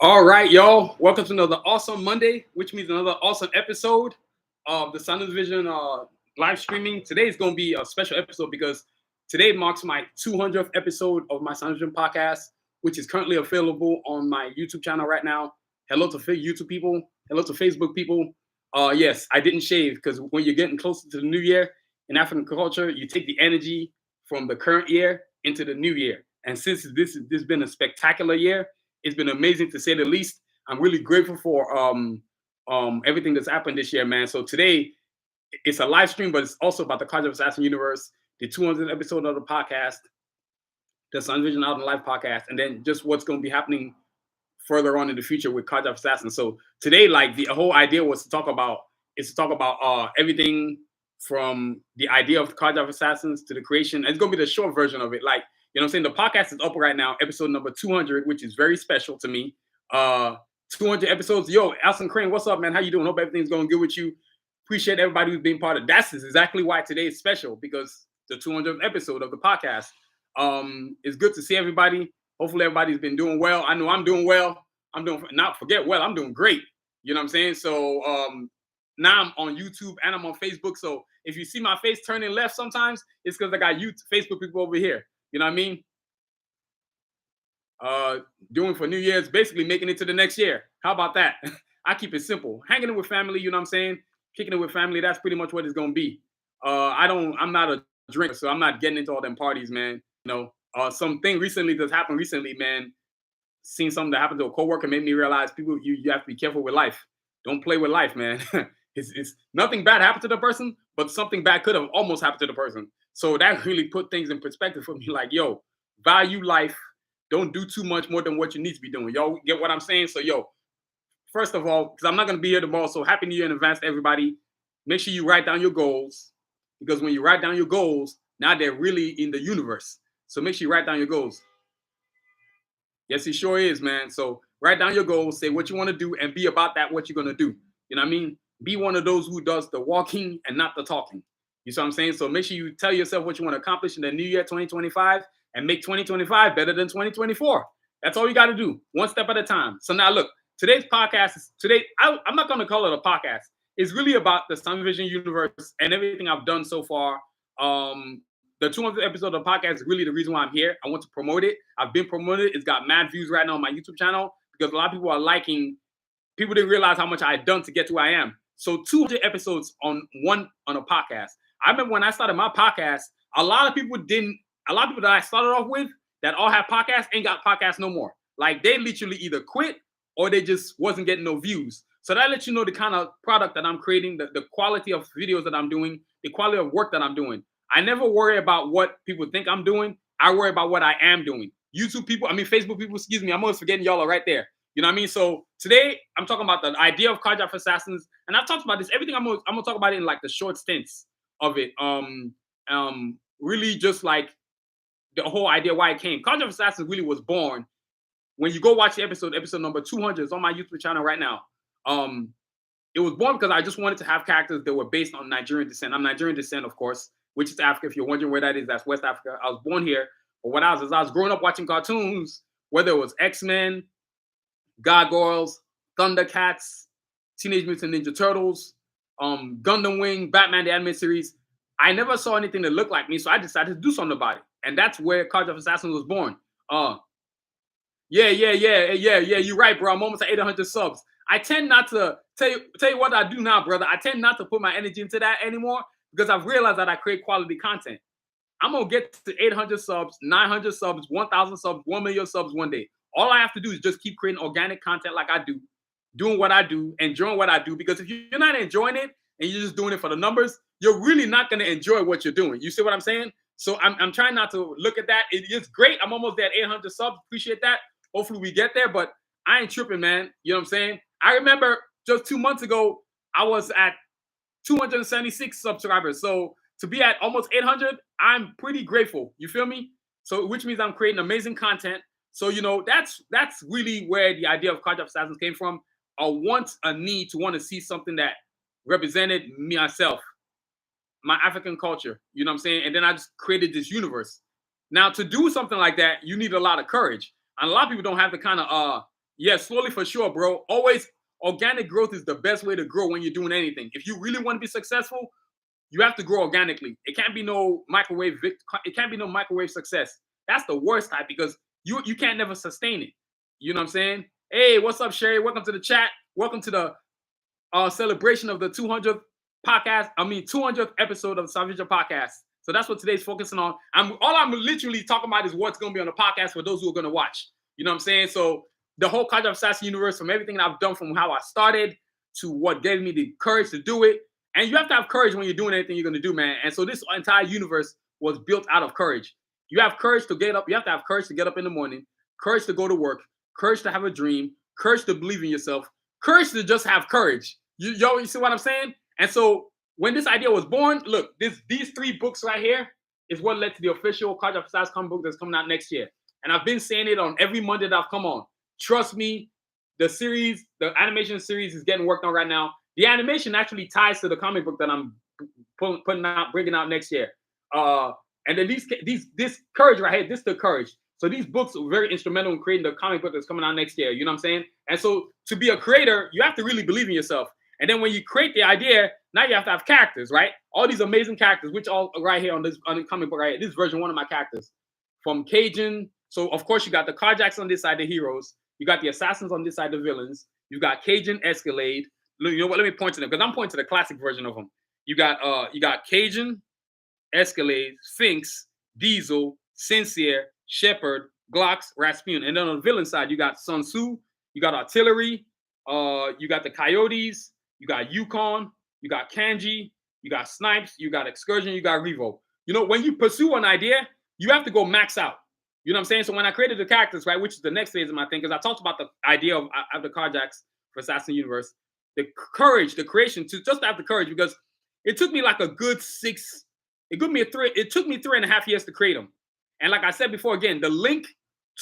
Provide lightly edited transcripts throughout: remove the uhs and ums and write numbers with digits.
All right, y'all. Welcome to another awesome Monday, which means another awesome episode of the Sanusi Vision live streaming. Today is going to be a special episode because today marks my 200th episode of my Sanusi Vision podcast, which is currently available on my YouTube channel right now. Hello to YouTube people. Hello to Facebook people. Yes, I didn't shave because when you're getting closer to the new year in African culture, you take the energy from the current year into the new year. And since this has been a spectacular year, it's been amazing to say the least. I'm really grateful for everything that's happened this year, man. So today it's a live stream, but it's also about the Karjakz Vs Assassins Universe, the 200th episode of the podcast, the Sun Vision Out in Life podcast, and then just what's going to be happening further on in the future with Karjakz Vs Assassins. So today, like the whole idea was to talk about everything from the idea of Karjakz Vs Assassins to the creation. And it's going to be the short version of it, like. You know what I'm saying? The podcast is up right now, episode number 200, which is very special to me. 200 episodes. Yo, Alson Crane, what's up, man? How you doing? Hope everything's going good with you. Appreciate everybody who's being part of that. That's exactly why today is special, because the 200th episode of the podcast. It's good to see everybody. Hopefully everybody's been doing well. I know I'm doing well. I'm doing great. You know what I'm saying? So now I'm on YouTube and I'm on Facebook. So if you see my face turning left sometimes, it's because I got Facebook people over here. You know what I mean? Doing for New Year's, basically making it to the next year. How about that? I keep it simple. Hanging it with family, you know what I'm saying? Kicking it with family, that's pretty much what it's gonna be. I'm not a drinker, so I'm not getting into all them parties, man. You know, something recently that's happened recently, man. Seen something that happened to a coworker made me realize you have to be careful with life. Don't play with life, man. it's nothing bad happened to the person, but something bad could have almost happened to the person. So that really put things in perspective for me. Like, yo, value life. Don't do too much more than what you need to be doing. Y'all get what I'm saying? So, yo, first of all, because I'm not going to be here tomorrow, so Happy New Year in advance to everybody. Make sure you write down your goals, because when you write down your goals, now they're really in the universe. So make sure you write down your goals. Yes, it sure is, man. So write down your goals, say what you want to do, and be about that, what you're going to do. You know what I mean? Be one of those who does the walking and not the talking. You see what I'm saying? So make sure you tell yourself what you want to accomplish in the new year 2025 and make 2025 better than 2024. That's all you got to do, one step at a time. So now look, today's podcast is I'm not going to call it a podcast. It's really about the Sun Vision universe and everything I've done so far. The 200th episode of the podcast is really the reason why I'm here. I want to promote it. I've been promoted. It's got mad views right now on my YouTube channel because a lot of people are liking. People didn't realize how much I had done to get to where I am. So 200 episodes on a podcast. I remember when I started my podcast, a lot of people that I started off with that all have podcasts ain't got podcasts no more. Like they literally either quit or they just wasn't getting no views. So that lets you know the kind of product that I'm creating, the quality of videos that I'm doing, the quality of work that I'm doing. I never worry about what people think I'm doing. I worry about what I am doing. Facebook people, excuse me, I'm always forgetting y'all are right there. You know what I mean? So today I'm talking about the idea of Karjakz Vs Assassins, and I've talked about this. Everything I'm gonna talk about it in like the short stints of it. Really just like the whole idea why it came. Karjakz Vs Assassins really was born when you go watch the episode number 200 is on my YouTube channel right now. It was born because I just wanted to have characters that were based on Nigerian descent. I'm Nigerian descent, of course, which is Africa. If you're wondering where that is, that's West Africa. I was born here. But what I was growing up watching cartoons, whether it was X-Men, Gargoyles, Thundercats, Teenage Mutant Ninja Turtles, Gundam Wing, Batman the Animated Series. I never saw anything that looked like me, so I decided to do something about it. And that's where Karjakz Vs Assassins was born. Yeah, you're right, bro. I'm almost at 800 subs. I tend not to tell you what I do now, brother. I tend not to put my energy into that anymore because I've realized that I create quality content. I'm going to get to 800 subs, 900 subs, 1,000 subs, 1 million subs one day. All I have to do is just keep creating organic content like I do, doing what I do, enjoying what I do. Because if you're not enjoying it and you're just doing it for the numbers, you're really not going to enjoy what you're doing. You see what I'm saying? So I'm trying not to look at that. It's great. I'm almost at 800 subs. Appreciate that. Hopefully we get there, but I ain't tripping, man. You know what I'm saying? I remember just 2 months ago, I was at 276 subscribers. So to be at almost 800, I'm pretty grateful. You feel me? So which means I'm creating amazing content. So, you know, that's really where the idea of Karjakz Vs Assassins came from. A need to want to see something that represented me, myself, my African culture. You know what I'm saying? And then I just created this universe. Now, to do something like that, you need a lot of courage. And a lot of people don't have the kind of Yeah, slowly for sure, bro. Always organic growth is the best way to grow when you're doing anything. If you really want to be successful, you have to grow organically. It can't be no microwave. It can't be no microwave success. That's the worst type because you can't never sustain it. You know what I'm saying? Hey, what's up, Sherry? Welcome to the chat. Welcome to the celebration of the 200th podcast. I mean, 200th episode of the Salvation Podcast. So that's what today's focusing on. I'm literally talking about is what's going to be on the podcast for those who are going to watch. You know what I'm saying? So the whole Karjakz Vs Assassins Universe, from everything that I've done, from how I started to what gave me the courage to do it. And you have to have courage when you're doing anything you're going to do, man. And so this entire universe was built out of courage. You have courage to get up. You have to have courage to get up in the morning, courage to go to work, courage to have a dream, courage to believe in yourself, courage to just have courage. You see what I'm saying? And so when this idea was born, look, these 3 books right here is what led to the official Karjakz Vs Assassins comic book that's coming out next year. And I've been saying it on every Monday that I've come on. Trust me, the animation series is getting worked on right now. The animation actually ties to the comic book that I'm bringing out next year. And then this courage right here, this is the courage. So these books are very instrumental in creating the comic book that's coming out next year. You know what I'm saying? And so to be a creator, you have to really believe in yourself. And then when you create the idea, now you have to have characters, right? All these amazing characters, which all right here on the comic book right here. This is version 1 of my characters. From Cajun. So of course you got the Karjakz on this side, the heroes. You got the assassins on this side, the villains. You got Cajun, Escalade. You know what? Let me point to them because I'm pointing to the classic version of them. You got Cajun, Escalade, Sphinx, Diesel, Sincere, Shepherd, Glocks, Rasputin. And then on the villain side, you got Sanusi, you got Artillery, you got the Coyotes, you got Yukon, you got Kanji, you got Snipes, you got Excursion, you got Revo. You know, when you pursue an idea, you have to go max out. You know what I'm saying? So when I created the characters, right, which is the next phase of my thing, because I talked about the idea of the Karjakz Vs Assassins Universe, the courage, the creation, to just have the courage, because it took me like a good it took me 3.5 years to create them. And like I said before, again, the link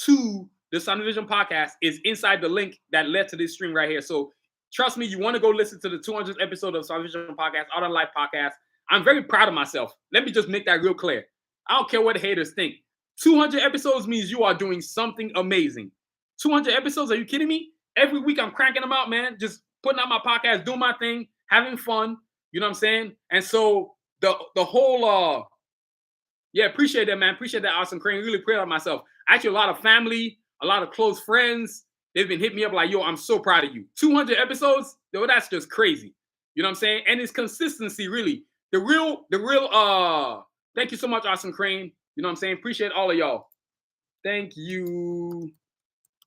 to the Sun Vision podcast is inside the link that led to this stream right here. So trust me, you want to go listen to the 200th episode of Sun Vision podcast, Out of Life podcast. I'm very proud of myself. Let me just make that real clear. I don't care what the haters think. 200 episodes means you are doing something amazing. 200 episodes? Are you kidding me? Every week I'm cranking them out, man. Just putting out my podcast, doing my thing, having fun. You know what I'm saying? And so the whole appreciate that, man. Appreciate that, Awesome Crane. Really proud of myself. Actually, a lot of family, a lot of close friends, they've been hitting me up like, yo, I'm so proud of you. 200 episodes? Yo, that's just crazy. You know what I'm saying? And it's consistency, really. The real, thank you so much, Awesome Crane. You know what I'm saying? Appreciate all of y'all. Thank you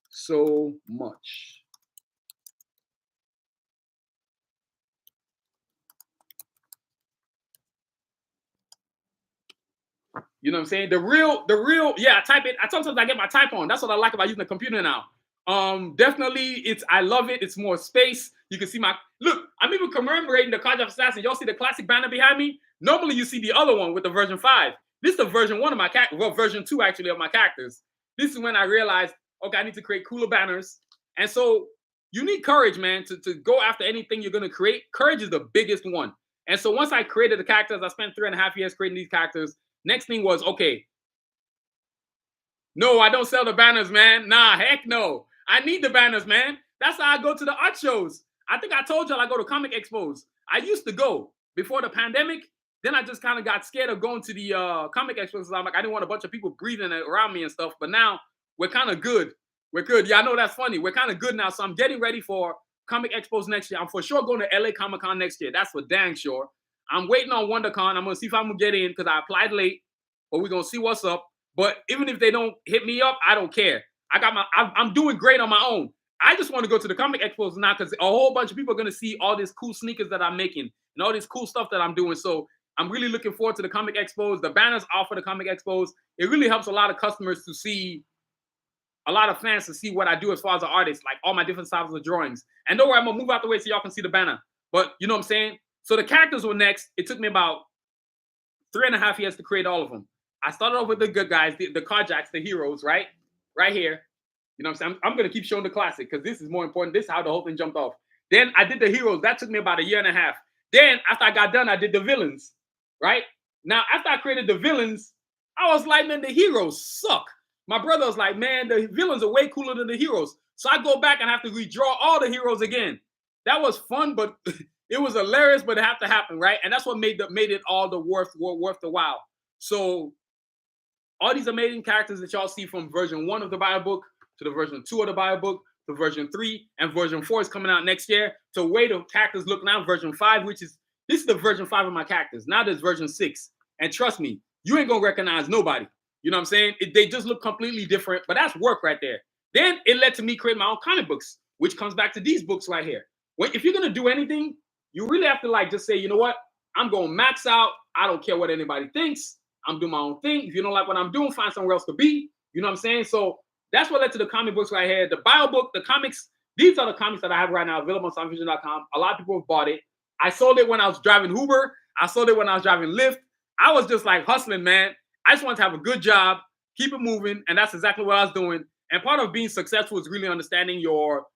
so much. You know what I'm saying? The real, yeah, I type it. Sometimes I get my type on. That's what I like about using the computer now. Definitely, I love it. It's more space. You can see look, I'm even commemorating the Karjakz Vs Assassins. Y'all see the classic banner behind me? Normally you see the other one with the version 5. This is the version 1 of my characters, well, version 2 actually of my characters. This is when I realized, okay, I need to create cooler banners. And so you need courage, man, to go after anything you're going to create. Courage is the biggest one. And so once I created the characters, I spent 3.5 years creating these characters. Next thing was, okay, no, I don't sell the banners, man. Nah, heck no. I need the banners, man. That's how I go to the art shows. I think I told y'all I go to comic expos. I used to go before the pandemic. Then I just kind of got scared of going to the comic expos. I'm like, I didn't want a bunch of people breathing around me and stuff. But now we're kind of good. We're good. Yeah, I know that's funny. We're kind of good now. So I'm getting ready for comic expos next year. I'm for sure going to LA Comic Con next year. That's for dang sure. I'm waiting on WonderCon. I'm going to see if I'm going to get in because I applied late. But we're going to see what's up. But even if they don't hit me up, I don't care. I'm doing great on my own. I just want to go to the comic expos now because a whole bunch of people are going to see all these cool sneakers that I'm making and all this cool stuff that I'm doing. So I'm really looking forward to the comic expos. The banners are for the comic expos. It really helps a lot of customers to see, a lot of fans to see what I do as far as an artist, like all my different styles of drawings. And don't worry, I'm going to move out the way so y'all can see the banner. But you know what I'm saying? So the characters were next. It took me about 3.5 years to create all of them. I started off with the good guys, the Karjakz, the heroes, right? Right here. You know what I'm saying? I'm going to keep showing the classic because this is more important. This is how the whole thing jumped off. Then I did the heroes. That took me about 1.5 years. Then after I got done, I did the villains, right? Now, after I created the villains, I was like, man, the heroes suck. My brother was like, man, the villains are way cooler than the heroes. So I go back and have to redraw all the heroes again. That was fun, but it was hilarious, but it had to happen, right? And that's what made it all the worth the while. So all these amazing characters that y'all see from version 1 of the Bible book to the version 2 of the Bible book to version 3, and version 4 is coming out next year. To the way the characters look now, version 5, which is this is the version 5 of my characters. Now there's version 6. And trust me, you ain't gonna recognize nobody. You know what I'm saying? They just look completely different, but that's work right there. Then it led to me create my own comic books, which comes back to these books right here. If you're gonna do anything, you really have to like just say, you know what? I'm going to max out. I don't care what anybody thinks. I'm doing my own thing. If you don't like what I'm doing, find somewhere else to be. You know what I'm saying? So that's what led to the comic books right here. The bio book, the comics. These are the comics that I have right now available on soundvision.com. A lot of people have bought it. I sold it when I was driving Uber. I sold it when I was driving Lyft. I was just like hustling, man. I just wanted to have a good job, keep it moving, and that's exactly what I was doing. And part of being successful is really understanding your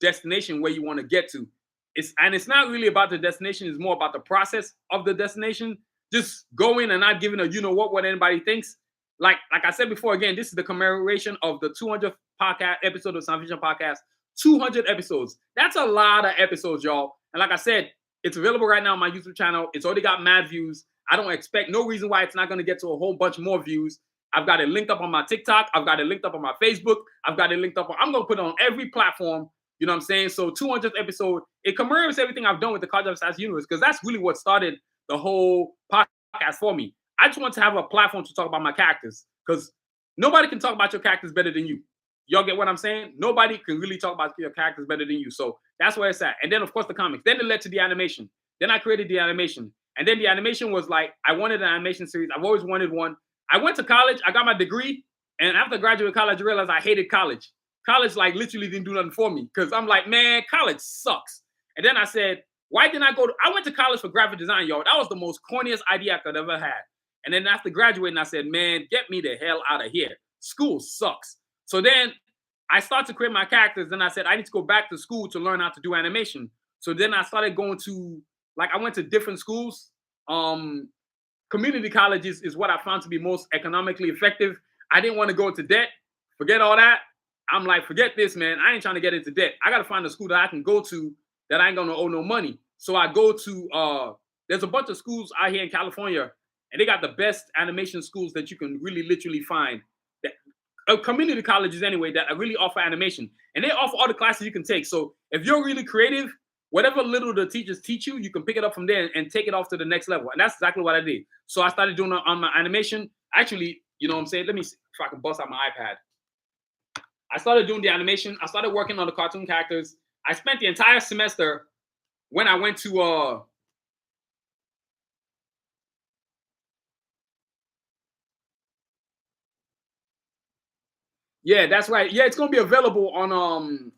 destination, where you want to get to. It's not really about the destination. It's more about the process of the destination. Just going and not giving a what anybody thinks. Like I said before, again, this is the commemoration of the 200th podcast episode of Sound Vision Podcast. 200 episodes. That's a lot of episodes, y'all. And like I said, it's available right now on my YouTube channel. It's already got mad views. I don't expect no reason why it's not going to get to a whole bunch more views. I've got it linked up on my TikTok. I've got it linked up on my Facebook. I've got it linked up I'm going to put it on every platform. You know what I'm saying? So 200th episode, it commemorates everything I've done with the Karjakz Vs Assassins Universe, because that's really what started the whole podcast for me. I just want to have a platform to talk about my characters, because nobody can talk about your characters better than you. Y'all get what I'm saying? Nobody can really talk about your characters better than you. So that's where it's at. And then, of course, the comics. Then it led to the animation. Then I created the animation. And then the animation was like, I wanted an animation series. I've always wanted one. I went to college. I got my degree. And after graduating college, I realized I hated college. College, like, literally didn't do nothing for me, because I'm like, man, college sucks. And then I said, why didn't I went to college for graphic design, y'all. That was the most corniest idea I could ever had. And then after graduating, I said, man, get me the hell out of here. School sucks. So then I started to create my characters. Then I said, I need to go back to school to learn how to do animation. So then I started going to, like, I went to different schools. Community colleges is what I found to be most economically effective. I didn't want to go into debt. Forget all that. I'm like, forget this, man. I ain't trying to get into debt. I got to find a school that I can go to that I ain't going to owe no money. So I go to, there's a bunch of schools out here in California, and they got the best animation schools that you can really literally find. Community colleges anyway, that really offer animation. And they offer all the classes you can take. So if you're really creative, whatever little the teachers teach you, you can pick it up from there and take it off to the next level. And that's exactly what I did. So I started doing it on my animation. Actually, you know what I'm saying? Let me see if I can bust out my iPad. I started doing the animation. I started working on the cartoon characters. I spent the entire semester when I went to yeah, that's right. Yeah, it's gonna be available on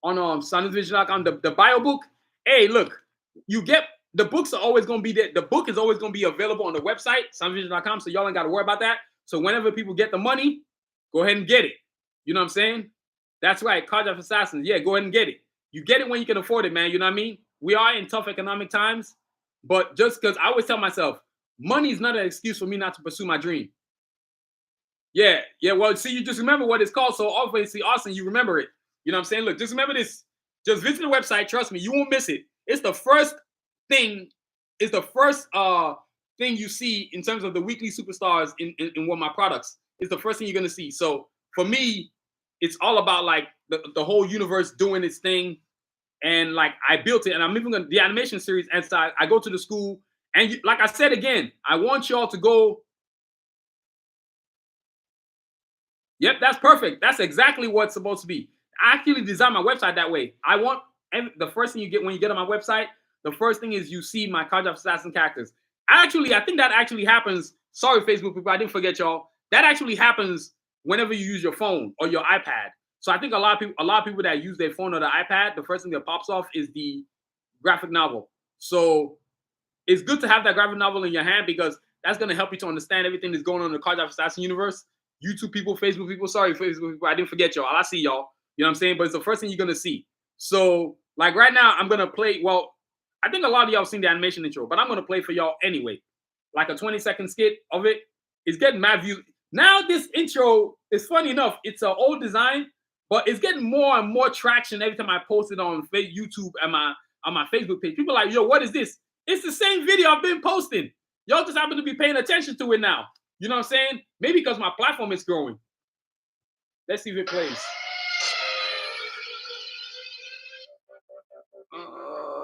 SoundVision.com. The bio book. Hey, look, you get the books are always gonna be there. The book is always gonna be available on the website, SoundVision.com. So y'all ain't gotta worry about that. So whenever people get the money, go ahead and get it. You know what I'm saying? That's right. Karjakz Vs Assassins. Yeah, go ahead and get it. You get it when you can afford it, man. You know what I mean? We are in tough economic times, but just because I always tell myself, money is not an excuse for me not to pursue my dream. Yeah. Well, see, you just remember what it's called. So obviously, Austin, you remember it. You know what I'm saying? Look, just remember this. Just visit the website. Trust me, you won't miss it. It's the first thing. It's the first thing you see in terms of the weekly superstars in one of my products. It's the first thing you're gonna see. So for me, it's all about like the whole universe doing its thing, and like I built it, and I'm even gonna the animation series. And so I go to the school, and like I said again, I want y'all to go. Yep, that's perfect. That's exactly what's supposed to be. I actually designed my website that way. I want the first thing you get when you get on my website, the first thing is you see my Karjakz Assassin characters. I think that actually happens. Sorry, Facebook people, I didn't forget y'all. That actually happens whenever you use your phone or your iPad. So I think a lot of people that use their phone or the iPad, the first thing that pops off is the graphic novel. So it's good to have that graphic novel in your hand, because that's going to help you to understand everything that's going on in the Karjakz Vs Assassins Universe. YouTube people, Facebook people, sorry, Facebook people, I didn't forget y'all. I see y'all. You know what I'm saying? But it's the first thing you're going to see. So, like right now, I'm going to play, well, I think a lot of y'all have seen the animation intro, but I'm going to play for y'all anyway. Like a 20-second skit of it. It's getting mad views. Now this intro is funny enough. It's an old design, but it's getting more and more traction every time I post it on YouTube and on my Facebook page. People are like, yo, what is this? It's the same video I've been posting. Y'all just happen to be paying attention to it now. You know what I'm saying? Maybe because my platform is growing. Let's see if it plays.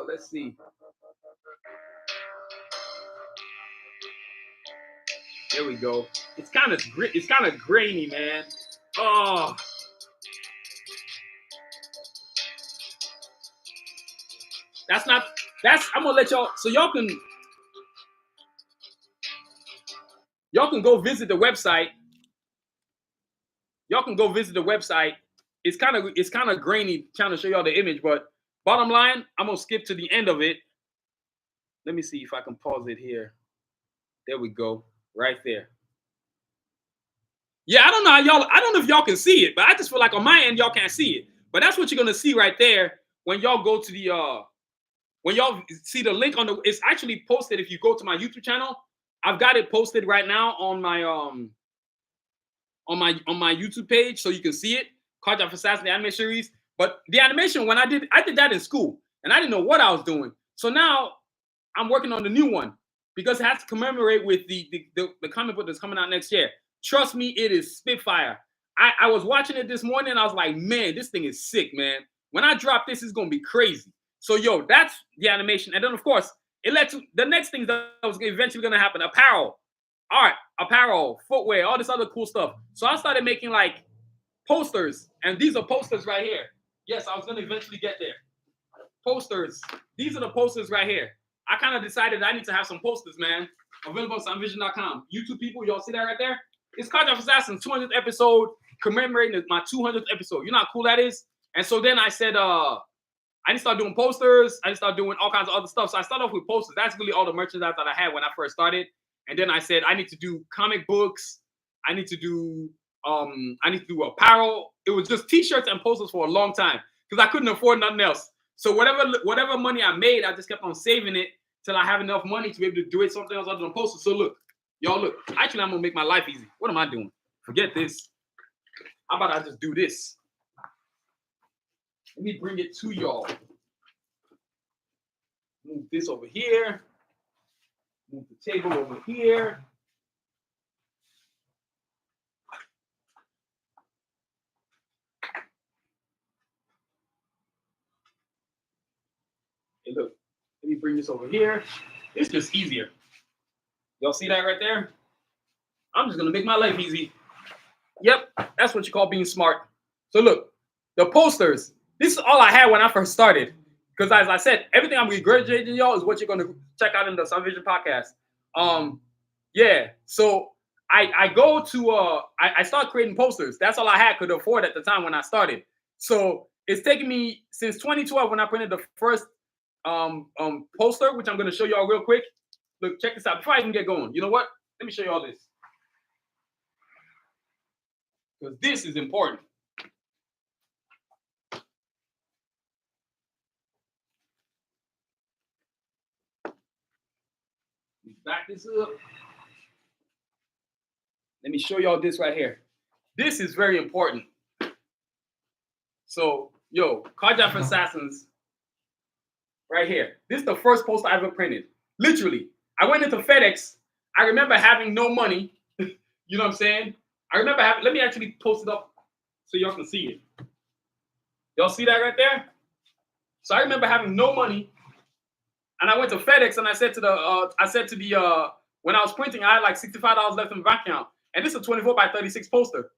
Let's see. There we go. It's kind of grainy, man. Oh. I'm gonna let y'all, so y'all can go visit the website. Y'all can go visit the website. It's kind of grainy trying to show y'all the image, but bottom line, I'm gonna skip to the end of it. Let me see if I can pause it here. There we go. Right there. Yeah, I don't know if y'all can see it, but I just feel like on my end, y'all can't see it. But that's what you're gonna see right there when y'all go to the when y'all see the link on the, it's actually posted. If you go to my YouTube channel, I've got it posted right now on my YouTube page, so you can see it. Karjakz Vs Assassins, the anime series. But the animation, when I did that in school, and I didn't know what I was doing. So now I'm working on the new one because it has to commemorate with the comic book that's coming out next year. Trust me, it is Spitfire. I was watching it this morning, and I was like, man, this thing is sick, man. When I drop this, it's gonna be crazy. So yo, that's the animation, and then of course it led to the next thing that was eventually gonna happen: apparel, art, apparel, footwear, all this other cool stuff. So I started making like posters, and these are posters right here. Yes, I was gonna eventually get there. Posters. These are the posters right here. I kind of decided I need to have some posters, man. Available on sunvision.com. YouTube people, y'all see that right there? It's Karjakz Vs Assassins 200th episode, commemorating my 200th episode. You know how cool that is? And so then I said, I need to start doing posters. I need to start doing all kinds of other stuff. So I started off with posters. That's really all the merchandise that I had when I first started. And then I said, I need to do comic books. I need to do apparel. It was just t-shirts and posters for a long time because I couldn't afford nothing else. So whatever money I made, I just kept on saving it till I have enough money to be able to do it something else other than posters. So look, y'all look. Actually, I'm gonna make my life easy. What am I doing? Forget this. How about I just do this? Let me bring it to y'all. Move this over here. Move the table over here. Hey, look. Let me bring this over here. It's just easier. Y'all see that right there? I'm just gonna make my life easy. Yep, that's what you call being smart. So look, the posters. This is all I had when I first started. Because as I said, everything I'm regurgitating y'all is what you're gonna check out in the Sun Vision podcast. Yeah. So I go to I start creating posters. That's all I had could afford at the time when I started. So it's taken me since 2012 when I printed the first poster, which I'm gonna show y'all real quick. Look, check this out. Before I even get going, you know what? Let me show you all this. Because this is important. Back this up. Let me show y'all this right here. This is very important. So, yo, Karjakz Vs Assassins right here. This is the first poster I ever printed. Literally. I went into FedEx. I remember having no money. You know what I'm saying? I remember having, let me actually post it up so y'all can see it. Y'all see that right there? So I remember having no money. And I went to FedEx and I said to the, when I was printing, I had like $65 left in my bank account. And this is a 24 by 36 poster,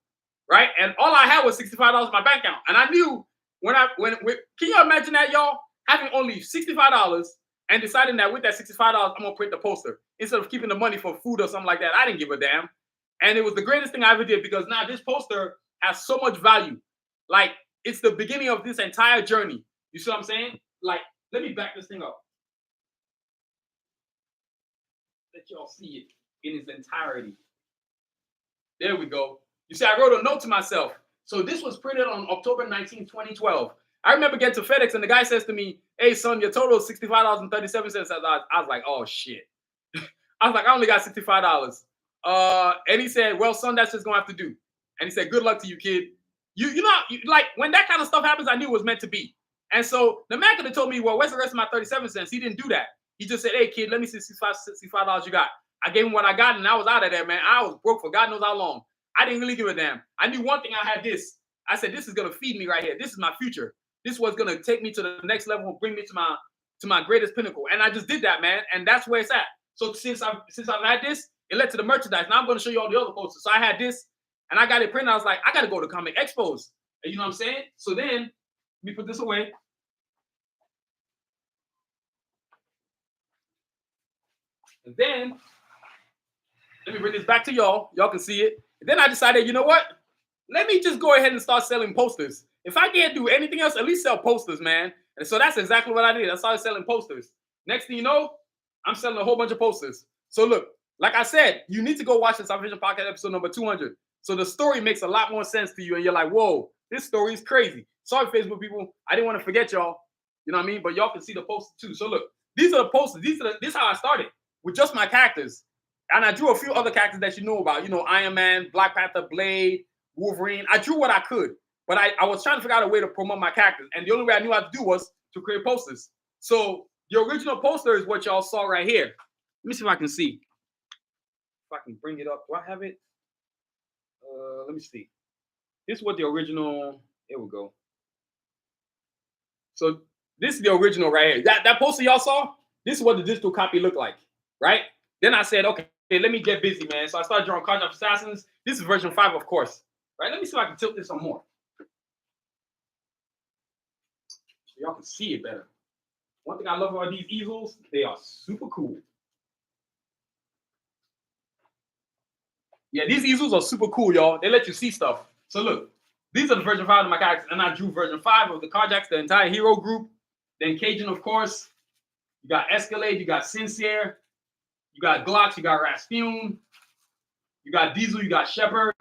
right? And all I had was $65 in my bank account. And I knew can you imagine that, y'all? Having only $65 and deciding that with that $65, I'm gonna print the poster instead of keeping the money for food or something like that. I didn't give a damn. And it was the greatest thing I ever did because now this poster has so much value. Like, it's the beginning of this entire journey. You see what I'm saying? Like, let me back this thing up. Let y'all see it in its entirety. There we go. You see, I wrote a note to myself. So this was printed on October 19, 2012. I remember getting to FedEx and the guy says to me, hey, son, your total is $65.37. I was like, oh, shit. I was like, I only got $65. And he said, "Well, son, that's just gonna have to do." And he said, "Good luck to you, kid." Like when that kind of stuff happens, I knew it was meant to be. And so the man could have told me, "Well, where's the rest of my 37 cents?" He didn't do that. He just said, "Hey, kid, let me see $65 you got." I gave him what I got, and I was out of there, man. I was broke for God knows how long. I didn't really give a damn. I knew one thing. I had this. I said, "This is gonna feed me right here. This is my future. This was gonna take me to the next level and bring me to my greatest pinnacle." And I just did that, man. And that's where it's at. So since I've had this, it led to the merchandise. Now I'm going to show you all the other posters. So I had this, and I got it printed. I was like, I got to go to comic expos. And you know what I'm saying? So then, let me put this away. And then, let me bring this back to y'all. Y'all can see it. And then I decided, you know what? Let me just go ahead and start selling posters. If I can't do anything else, at least sell posters, man. And so that's exactly what I did. I started selling posters. Next thing you know, I'm selling a whole bunch of posters. So look, like I said, you need to go watch the South Vision Podcast episode number 200. So the story makes a lot more sense to you, and you're like, whoa, this story is crazy. Sorry, Facebook people. I didn't want to forget y'all. You know what I mean? But y'all can see the posters too. So look, these are the posters. This is how I started, with just my characters. And I drew a few other characters that you know about. You know, Iron Man, Black Panther, Blade, Wolverine. I drew what I could. But I was trying to figure out a way to promote my characters. And the only way I knew how to do was to create posters. So the original poster is what y'all saw right here. Let me see if I can see. If I can bring it up. Do I have it? Let me see. This is what the original. Here we go. So this is the original right here. That poster y'all saw, this is what the digital copy looked like, right? Then I said, okay, let me get busy, man. So I started drawing Karjakz Vs Assassins. This is version 5, of course. Right? Let me see if I can tilt this some more. So y'all can see it better. One thing I love about these easels, they are super cool. Yeah, these easels are super cool, y'all. They let you see stuff. So look, these are the version 5 of my characters, and I drew version 5 of the Karjakz, the entire hero group. Then Cajun, of course. You got Escalade, you got Sincere, you got Glocks, you got Rasputin, you got Diesel, you got Shepard,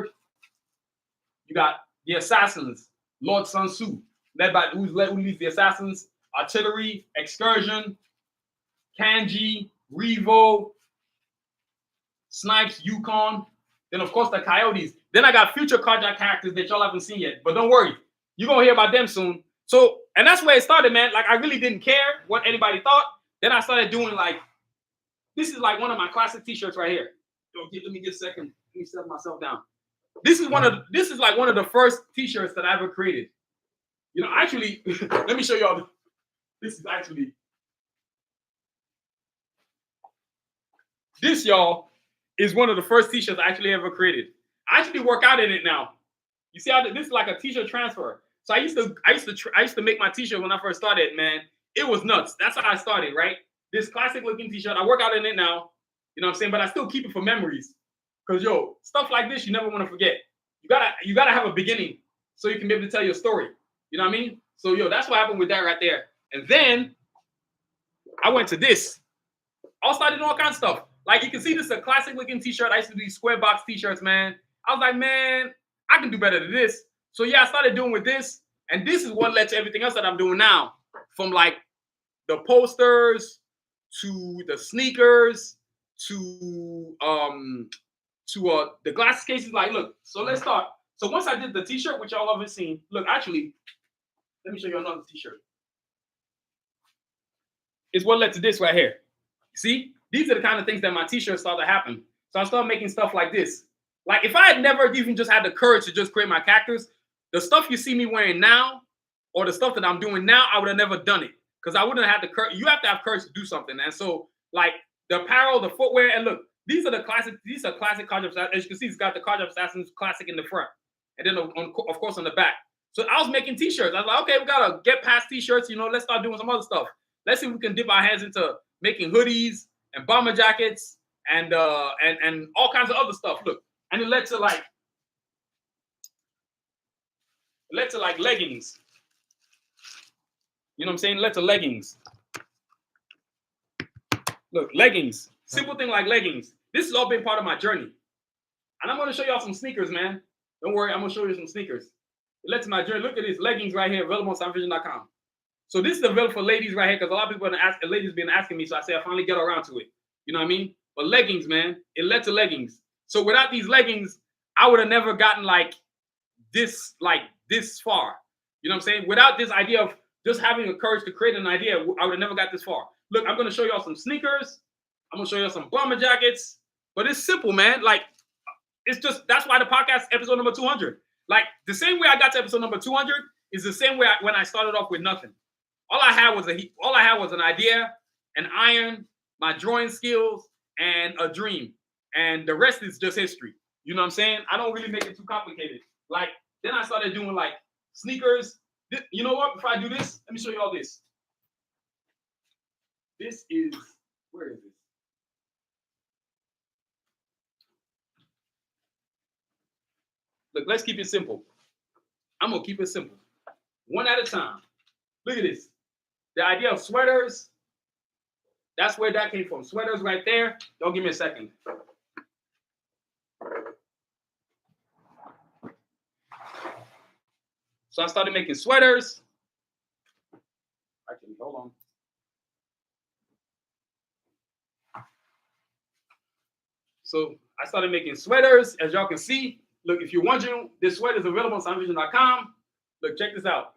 you got the Assassins, Lord Sun Tzu, who leads the Assassins, Artillery, Excursion, Kanji, Revo, Snipes, Yukon. Then, of course, the Coyotes. Then I got future Karjakz characters that y'all haven't seen yet. But don't worry. You're going to hear about them soon. So, and that's where it started, man. Like, I really didn't care what anybody thought. Then I started doing, like, this is like one of my classic t-shirts right here. Let me get a second. Let me set myself down. This is like one of the first t-shirts that I ever created. You know, actually, let me show y'all. This is actually. This, y'all, is one of the first t-shirts I actually ever created. I actually work out in it now. You see how this is like a t-shirt transfer. So I used to make my t-shirt when I first started, man. It was nuts. That's how I started, right? This classic looking t-shirt. I work out in it now. You know what I'm saying? But I still keep it for memories. Because yo, stuff like this you never want to forget. You gotta have a beginning so you can be able to tell your story. You know what I mean? So yo, that's what happened with that right there. And then I went to this. I started doing all kinds of stuff. Like you can see, this is a classic looking t-shirt. I used to do these square box t-shirts, man. I was like, man, I can do better than this. So yeah, I started doing with this. And this is what led to everything else that I'm doing now. From like the posters to the sneakers to the glass cases. Like, look, so let's start. So once I did the t-shirt, which y'all haven't seen, look, actually, let me show you another t-shirt. It's what led to this right here. See? These are the kind of things that my t-shirts started to happen. So I started making stuff like this. Like if I had never even just had the courage to just create my characters, the stuff you see me wearing now, or the stuff that I'm doing now, I would have never done it. Because I wouldn't have the courage. You have to have courage to do something. And so like the apparel, the footwear, and look, these are classic Karjakz. As you can see, it's got the Karjakz Assassins classic in the front. And then of course on the back. So I was making t-shirts. I was like, okay, we gotta get past t-shirts, let's start doing some other stuff. Let's see if we can dip our hands into making hoodies and bomber jackets and all kinds of other stuff. Look, and it led to leggings. You know what I'm saying? It led to leggings. Look, leggings. Simple thing like leggings. This has all been part of my journey. And I'm going to show y'all some sneakers, man. Don't worry, I'm going to show you some sneakers. It led to my journey. Look at this, leggings right here, available on soundvision.com. So this is available for ladies right here, because a lot of people ladies been asking me, so I say I finally get around to it. You know what I mean? But leggings, man, it led to leggings. So without these leggings, I would have never gotten like this far. You know what I'm saying? Without this idea of just having the courage to create an idea, I would have never got this far. Look, I'm gonna show y'all some sneakers. I'm gonna show y'all some bomber jackets. But it's simple, man. Like, it's just, that's why the podcast episode number 200. Like, the same way I got to episode number 200 is the same way when I started off with nothing. All I had was an idea, an iron, my drawing skills, and a dream. And the rest is just history. You know what I'm saying? I don't really make it too complicated. Like, then I started doing like sneakers. You know what? Before I do this, let me show you all this. This is, where is this? Look, let's keep it simple. I'm going to keep it simple. One at a time. Look at this. The idea of sweaters, that's where that came from. Sweaters right there. Don't give me a second. So I started making sweaters. Actually, hold on. So I started making sweaters, as y'all can see. Look, if you're wondering, this sweater is available on sanuvision.com. Look, check this out.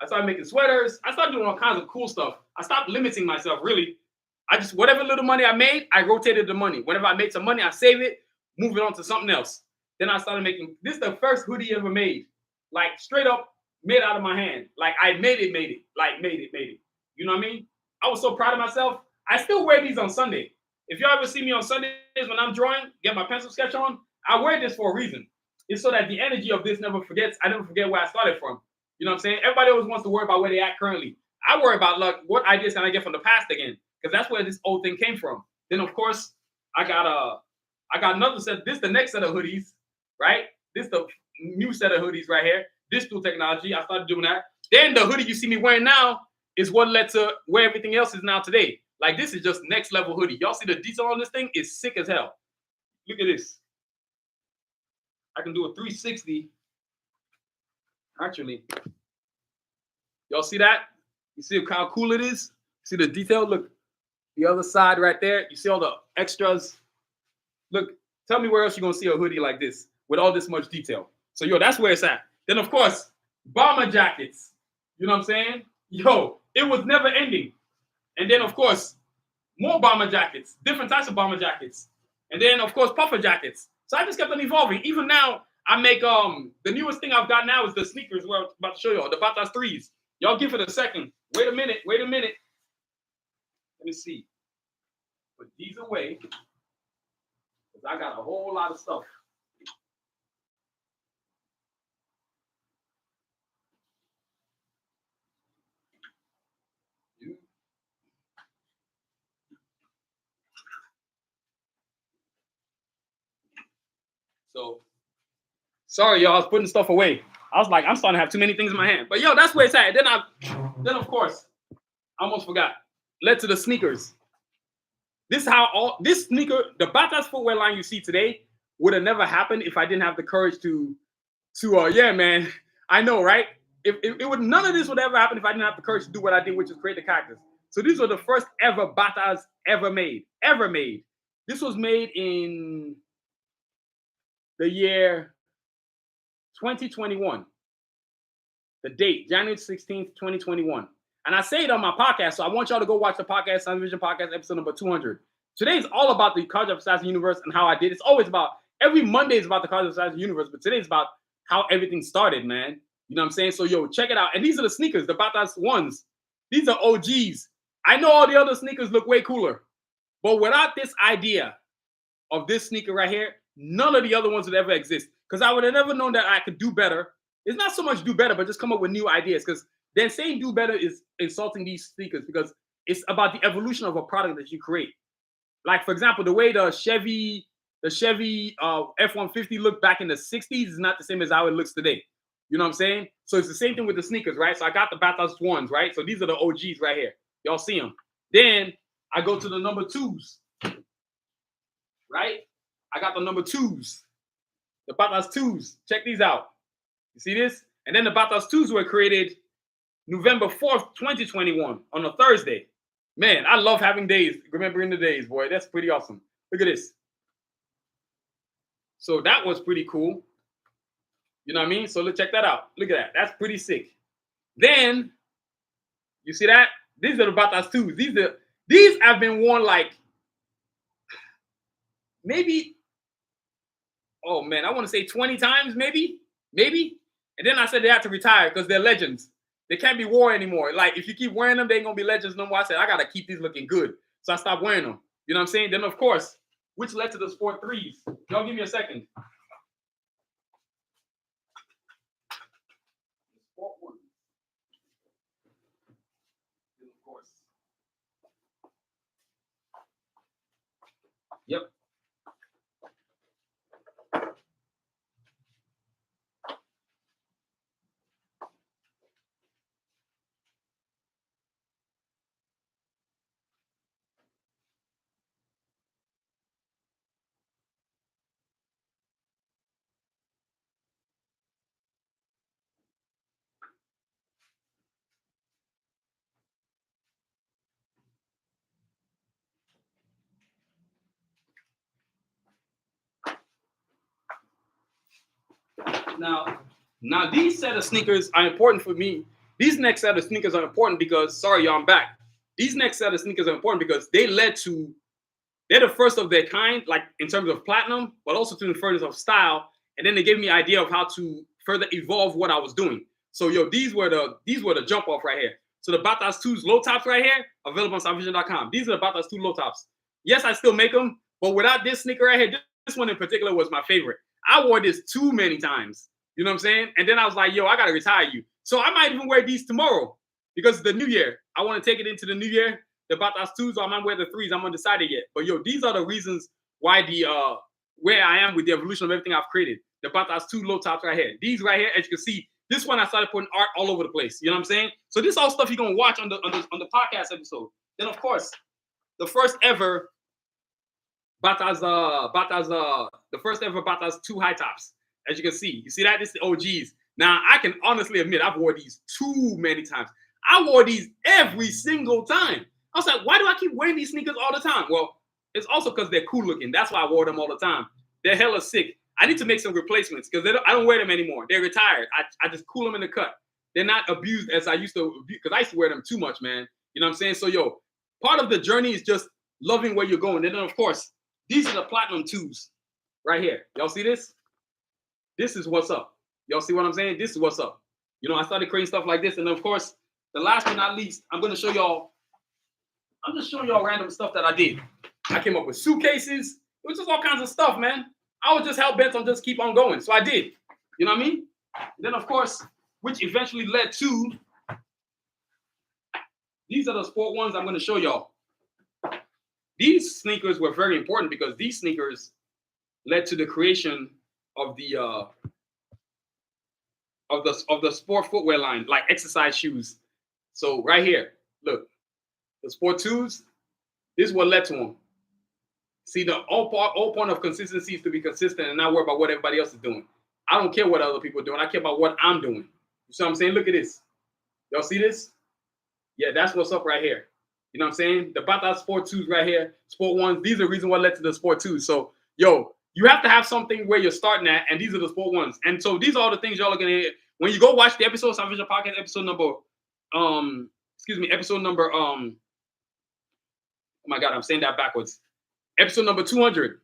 I started making sweaters. I started doing all kinds of cool stuff. I stopped limiting myself, really. I just, whatever little money I made, I rotated the money. Whenever I made some money, I save it, move it on to something else. Then I started making, this is the first hoodie ever made. Like, straight up made out of my hand. Like, I made it. Like, made it. You know what I mean? I was so proud of myself. I still wear these on Sunday. If y'all ever see me on Sundays when I'm drawing, get my pencil sketch on, I wear this for a reason. It's so that the energy of this never forgets. I never forget where I started from. You know what I'm saying? Everybody always wants to worry about where they at currently. I worry about, like, what ideas can I get from the past again? Because that's where this old thing came from. Then, of course, I got another set. This is the next set of hoodies, right? This is the new set of hoodies right here. Digital technology. I started doing that. Then the hoodie you see me wearing now is what led to where everything else is now today. Like, this is just next level hoodie. Y'all see the detail on this thing? It's sick as hell. Look at this. I can do a 360. Actually, y'all see that? You see how cool it is? See the detail? Look, the other side right there. You see all the extras? Look, tell me where else you're going to see a hoodie like this with all this much detail. So, yo, that's where it's at. Then, of course, bomber jackets. You know what I'm saying? Yo, it was never ending. And then, of course, more bomber jackets, different types of bomber jackets. And then, of course, puffer jackets. So I just kept on evolving. Even now, I make the newest thing I've got now is the sneakers where I'm about to show y'all, the Batas 3s. Y'all give it a second. Wait a minute. Let me see. Put these away, because I got a whole lot of stuff. So, sorry, y'all. I was putting stuff away. I was like, I'm starting to have too many things in my hand. But yo, that's where it's at. Then of course, I almost forgot. Led to the sneakers. This is how this sneaker, the Batas footwear line you see today, would have never happened if I didn't have the courage to yeah, man. I know, right? None of this would ever happen if I didn't have the courage to do what I did, which is create the characters. So these were the first ever Batas ever made. This was made in the year 2021. The date, January 16th, 2021. And I say it on my podcast, so I want y'all to go watch the podcast, Sanuvision Podcast, episode number 200. Today is all about the Karjakz Vs Assassins Universe and how I did. It's always about, every Monday is about the Karjakz Vs Assassins Universe, but today's about how everything started, man. You know what I'm saying? So, yo, check it out. And these are the sneakers, the Batas ones. These are OGs. I know all the other sneakers look way cooler, but without this idea of this sneaker right here, none of the other ones would ever exist. Because I would have never known that I could do better. It's not so much do better, but just come up with new ideas. Because then saying do better is insulting these sneakers, because it's about the evolution of a product that you create. Like, for example, the way the Chevy F-150 looked back in the 60s is not the same as how it looks today. You know what I'm saying? So it's the same thing with the sneakers, right? So I got the Batas ones, right? So these are the OGs right here. Y'all see them. Then I go to the number 2s, right? I got the number 2s, the Batas 2s. Check these out. You see this? And then the Batas 2s were created November 4th, 2021 on a Thursday. Man, I love having days, remembering the days, boy. That's pretty awesome. Look at this. So that was pretty cool. You know what I mean? So let's check that out. Look at that. That's pretty sick. Then you see that? These are the Batas 2s. These have been worn like maybe, oh man, I want to say 20 times, maybe. And then I said they have to retire because they're legends. They can't be worn anymore. Like if you keep wearing them, they ain't gonna be legends no more. I said I gotta keep these looking good. So I stopped wearing them. You know what I'm saying? Then of course, which led to the Sport 3s. Y'all give me a second. Sport 1. Of course. Yep. Now these set of sneakers are important for me. These next set of sneakers are important because, sorry, y'all, I'm back. These next set of sneakers are important because they're the first of their kind, like in terms of platinum, but also to the furthest of style. And then they gave me an idea of how to further evolve what I was doing. So yo, these were the jump off right here. So the Batas 2s low tops right here, available on soundvision.com. These are the Batas 2 low tops. Yes, I still make them, but without this sneaker right here, this one in particular was my favorite. I wore this too many times. You know what I'm saying? And then I was like, yo, I gotta retire you. So I might even wear these tomorrow because it's the new year. I want to take it into the new year. The Batas 2s, or I might wear the 3s. I'm undecided yet. But yo, these are the reasons why where I am with the evolution of everything I've created. The Batas 2 low tops right here. These right here, as you can see, this one I started putting art all over the place. You know what I'm saying? So this all stuff you're gonna watch on the podcast episode. Then of course, the first ever Batas, the first ever Batas 2 high tops. As you can see, that? This is the OGs. Now, I can honestly admit I've worn these too many times. I wore these every single time. I was like, why do I keep wearing these sneakers all the time? Well, it's also because they're cool looking. That's why I wore them all the time. They're hella sick. I need to make some replacements because I don't wear them anymore. They're retired. I just cool them in the cut. They're not abused as I used to, because I used to wear them too much, man. You know what I'm saying? So, yo, part of the journey is just loving where you're going. And then, of course, these are the platinum 2s right here. Y'all see this? This is what's up. Y'all see what I'm saying? This is what's up. You know, I started creating stuff like this. And of course, the last but not least, I'm just showing y'all random stuff that I did. I came up with suitcases. It was just all kinds of stuff, man. I was just hell-bent on just keep on going. So I did. You know what I mean? And then, of course, which eventually led to, these are the Sport 1s I'm going to show y'all. These sneakers were very important because these sneakers led to the creation of the sport footwear line, like exercise shoes. So right here, look, the Sport 2s, this is what led to them. See, the whole point of consistency is to be consistent and not worry about what everybody else is doing. I don't care what other people are doing. I care about what I'm doing. You see what I'm saying? Look at this. Y'all see this? Yeah, that's what's up right here. You know what I'm saying? The Batas Sport 2s right here, Sport 1s, these are the reason what led to the Sport 2s. So, yo, you have to have something where you're starting at, and these are the Sport 1s. And so these are all the things y'all are going to hear. When you go watch the episode, Sound Vision Podcast, episode number, oh my God, I'm saying that backwards. Episode number 200,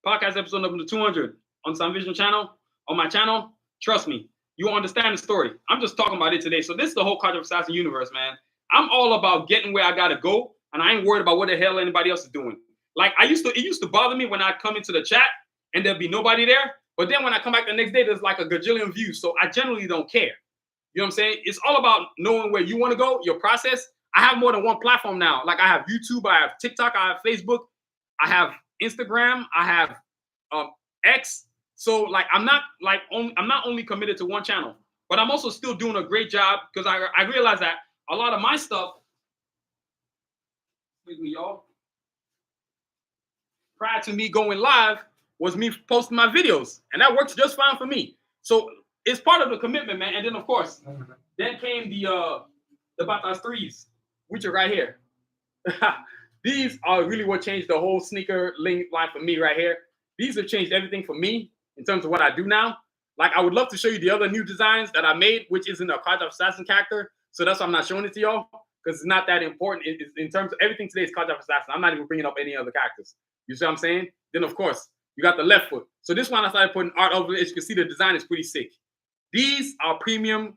podcast episode number 200 on Sound Vision channel, on my channel. Trust me, you will understand the story. I'm just talking about it today. So this is the whole Karjakz Vs Assassins Universe, man. I'm all about getting where I gotta go, and I ain't worried about what the hell anybody else is doing. Like it used to bother me when I come into the chat and there'd be nobody there. But then when I come back the next day, there's like a gajillion views. So I generally don't care. You know what I'm saying? It's all about knowing where you want to go, your process. I have more than one platform now. Like I have YouTube, I have TikTok, I have Facebook, I have Instagram, I have X. So like I'm not only committed to one channel, but I'm also still doing a great job because I realize that a lot of my stuff, excuse me, y'all, prior to me going live was me posting my videos, and that works just fine for me. So it's part of the commitment, man. And then of course, then came the Batas 3s, which are right here. These are really what changed the whole sneaker line for me right here. These have changed everything for me. in terms of what I do now. Like, I would love to show you the other new designs that I made, which isn't a Karjakz Assassin character. So that's why I'm not showing it to y'all, because it's not that important. It's in terms of everything today is Karjakz Assassin. I'm not even bringing up any other characters. You see what I'm saying? Then, of course, you got the left foot. So this one, I started putting art over it. As you can see, the design is pretty sick. These are premium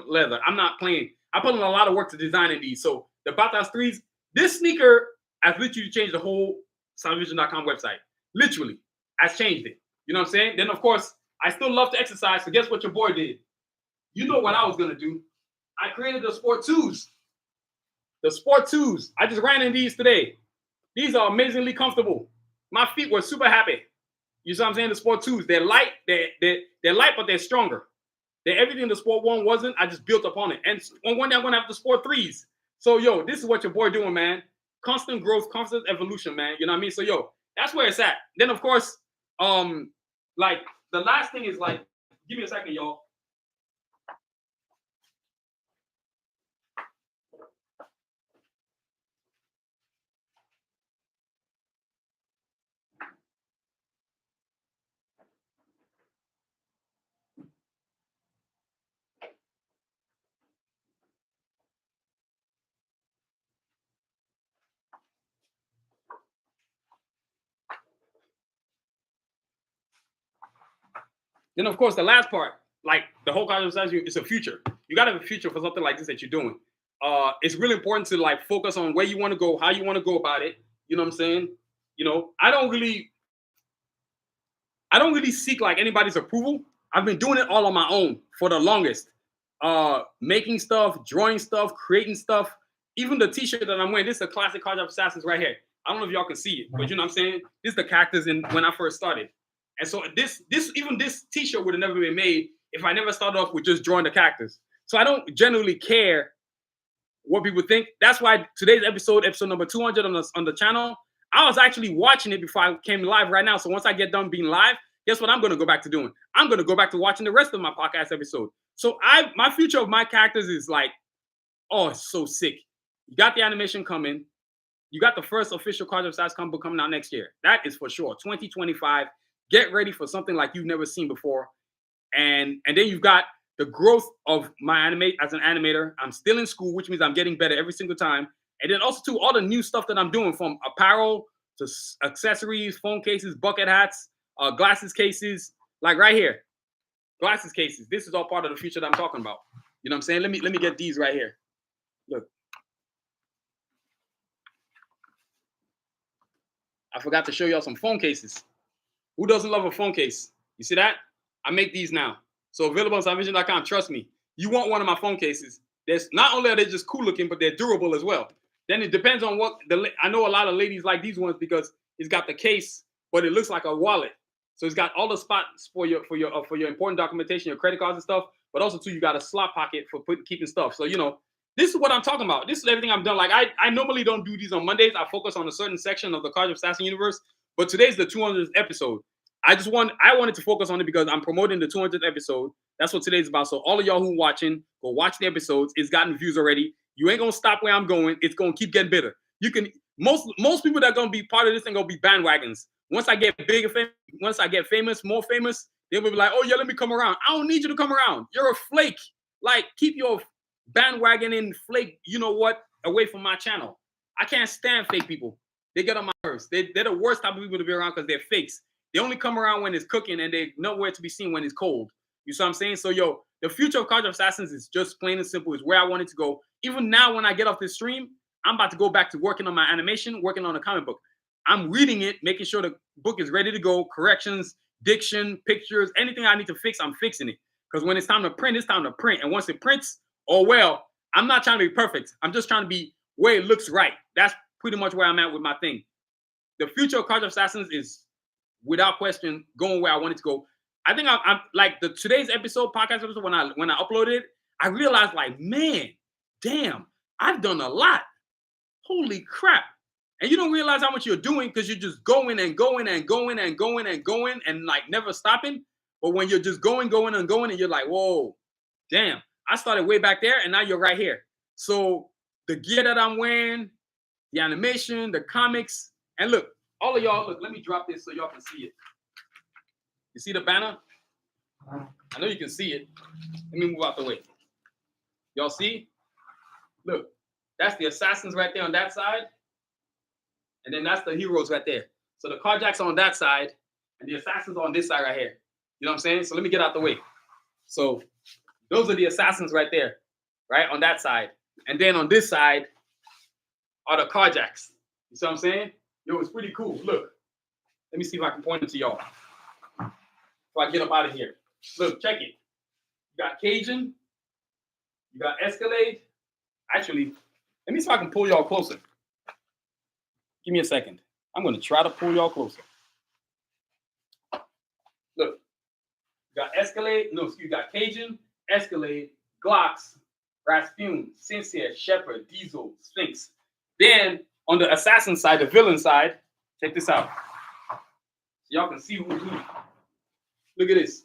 leather. I'm not playing. I put in a lot of work to design these. So the Batas 3s, this sneaker has literally changed the whole SanusiVision.com website. Literally, has changed it. You know what I'm saying? Then, of course, I still love to exercise. So guess what your boy did? You know what I was going to do. I created the Sport 2s. The Sport 2s. I just ran in these today. These are amazingly comfortable. My feet were super happy. You see what I'm saying? The Sport 2s. They're light. They're light, but they're stronger. They're everything the Sport 1 wasn't. I just built upon it. And on one day, I'm going to have the Sport 3s. So, yo, this is what your boy doing, man. Constant growth, constant evolution, man. You know what I mean? So, yo, that's where it's at. Then, of course, like, the last thing is, like, give me a second, y'all. Then, of course, the last part, like the whole conversation, it's a future. You got to have a future for something like this that you're doing. It's really important to like focus on where you want to go, how you want to go about it. You know what I'm saying? You know, I don't really seek like anybody's approval. I've been doing it all on my own for the longest. Making stuff, drawing stuff, creating stuff. Even the T-shirt that I'm wearing, this is a classic Karjakz Assassins right here. I don't know if y'all can see it, but you know what I'm saying? This is the characters in when I first started. And so this T-shirt would have never been made if I never started off with just drawing the characters. So I don't generally care what people think. That's why today's episode number 200 on the channel, I was actually watching it before I came live right now. So once I get done being live, guess what I'm going to go back to doing? I'm going to go back to watching the rest of my podcast episode. So my future of my characters is like, oh, it's so sick. You got the animation coming. You got the first official Karjakz Assassins comic book coming out next year. That is for sure. 2025. Get ready for something like you've never seen before. And then you've got the growth of my animate as an animator. I'm still in school, which means I'm getting better every single time. And then also too, all the new stuff that I'm doing, from apparel to accessories, phone cases, bucket hats, glasses cases, like right here, glasses cases. This is all part of the future that I'm talking about. You know what I'm saying? Let me get these right here. Look. I forgot to show y'all some phone cases. Who doesn't love a phone case? You see that? I make these now. So available on SanusiVision.com. Trust me. You want one of my phone cases. There's not only are they just cool looking, but they're durable as well. Then it depends on what I know a lot of ladies like these ones because it's got the case, but it looks like a wallet. So it's got all the spots for your important documentation, your credit cards and stuff. But also too, you got a slot pocket for keeping stuff. So you know, this is what I'm talking about. This is everything I've done. Like I normally don't do these on Mondays. I focus on a certain section of the Karjakz Assassins Universe. But today's the 200th episode. I wanted to focus on it because I'm promoting the 200th episode. That's what today's about. So all of y'all who watching, go watch the episodes. It's gotten views already. You ain't gonna stop where I'm going. It's gonna keep getting better. You can most people that are gonna be part of this ain't gonna be bandwagons. Once I get big and famous, once I get famous, more famous, they will be like, oh yeah, let me come around. I don't need you to come around. You're a flake. Like keep your bandwagon and flake, you know what, away from my channel. I can't stand fake people. They get on my nerves. They're the worst type of people to be around because they're fakes. They only come around when it's cooking and they're nowhere to be seen when it's cold. You see what I'm saying? So, yo, the future of Karjakz Assassins is just plain and simple. Is where I want it to go. Even now, when I get off this stream, I'm about to go back to working on my animation, working on a comic book. I'm reading it, making sure the book is ready to go. Corrections, diction, pictures, anything I need to fix, I'm fixing it. Because when it's time to print, it's time to print. And once it prints, oh, well, I'm not trying to be perfect. I'm just trying to be where it looks right. That's pretty much where I'm at with my thing. The future of Karjakz Assassins is, without question, going where I want it to go. I think I'm like today's podcast episode, when I uploaded it, I realized like, man, damn, I've done a lot. Holy crap. And you don't realize how much you're doing because you're just going and going and going and going and going and like never stopping. But when you're just going and you're like, whoa, damn, I started way back there and now you're right here. So the gear that I'm wearing, the animation, the comics, and look, all of y'all, look, let me drop this so y'all can see it. You see the banner? I know you can see it. Let me move out the way. Y'all see? Look, that's the assassins right there on that side. And then that's the heroes right there. So the Karjakz on that side, and the assassins on this side right here. You know what I'm saying? So let me get out the way. So those are the assassins right there, right? On that side. And then on this side are the Karjakz. You see what I'm saying? Yo, it's pretty cool. Look. Let me see if I can point it to y'all. Before I get up out of here. Look, check it. You got Cajun. You got Escalade. Actually, let me see if I can pull y'all closer. Give me a second. I'm going to try to pull y'all closer. Look. You got Escalade. No, you got Cajun, Escalade, Glocks, Rasputin, Sincere, Shepherd, Diesel, Sphinx. Then, on the assassin side, the villain side, check this out. So y'all can see who's who. Look at this.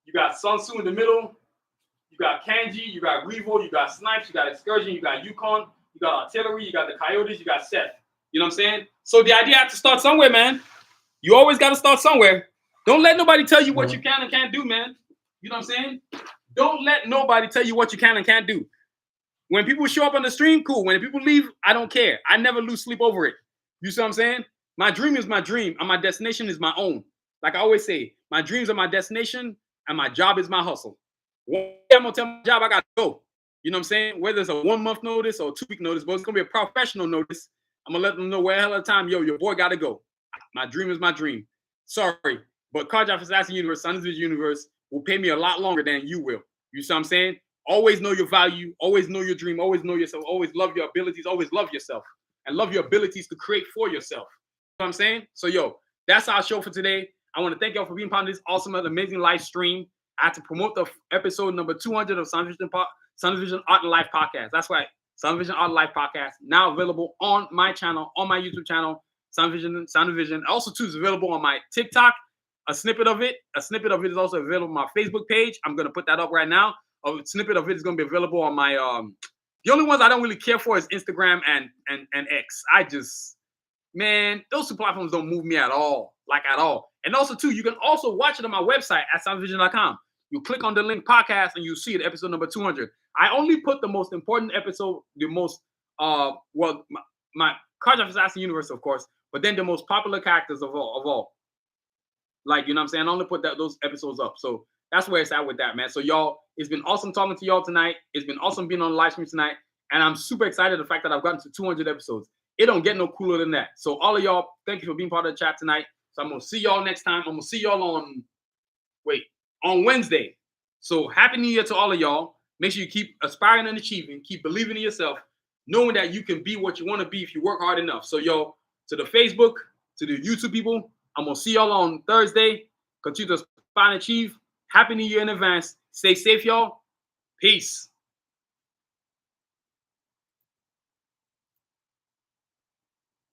You got Sun Tzu in the middle. You got Kanji. You got Revo. You got Snipes. You got Excursion. You got Yukon. You got Artillery. You got the Coyotes. You got Seth. You know what I'm saying? So the idea has to start somewhere, man. You always got to start somewhere. Don't let nobody tell you what you can and can't do, man. You know what I'm saying? Don't let nobody tell you what you can and can't do. When people show up on the stream, cool. When people leave, I don't care. I never lose sleep over it. You see what I'm saying? My dream is my dream, and my destination is my own. Like I always say, my dreams are my destination, and my job is my hustle. One day I'm going to tell my job I got to go. You know what I'm saying? Whether it's a 1 month notice or a 2 week notice, but it's going to be a professional notice. I'm going to let them know where the hell of the time, yo, your boy got to go. My dream is my dream. Sorry, but Karjakz Vs Assassins Universe, Sanusi Universe will pay me a lot longer than you will. You see what I'm saying? Always know your value. Always know your dream. Always know yourself. Always love your abilities. Always love yourself. And love your abilities to create for yourself. You know what I'm saying? So, yo, that's our show for today. I want to thank y'all for being part of this awesome and amazing live stream. I had to promote the episode number 200 of Sunvision Art and Life Podcast. That's right. Sunvision Art and Life Podcast. Now available on my channel, on my YouTube channel, Sunvision. Also, too, is available on my TikTok. A snippet of it is also available on my Facebook page. I'm going to put that up right now. A snippet of it is going to be available on my the only ones I don't really care for is Instagram and X. I just, man, those two platforms don't move me at all. Like at all. And also, too, you can also watch it on my website at soundvision.com. You click on the link podcast and you see it, episode number 200. I only put the most important episode, the most my Karjakz Vs Assassins Universe, of course, but then the most popular characters of all. Like, you know what I'm saying? I only put those episodes up. So that's where it's at with that, man. So y'all, it's been awesome talking to y'all tonight. It's been awesome being on the live stream tonight. And I'm super excited the fact that I've gotten to 200 episodes. It don't get no cooler than that. So all of y'all, thank you for being part of the chat tonight. So I'm going to see y'all next time. I'm going to see y'all on Wednesday. So happy New Year to all of y'all. Make sure you keep aspiring and achieving. Keep believing in yourself. Knowing that you can be what you want to be if you work hard enough. So, yo, to the Facebook, to the YouTube people, I'm going to see y'all on Thursday. Continue to aspire and achieve. Happy New Year in advance. Stay safe, y'all. Peace.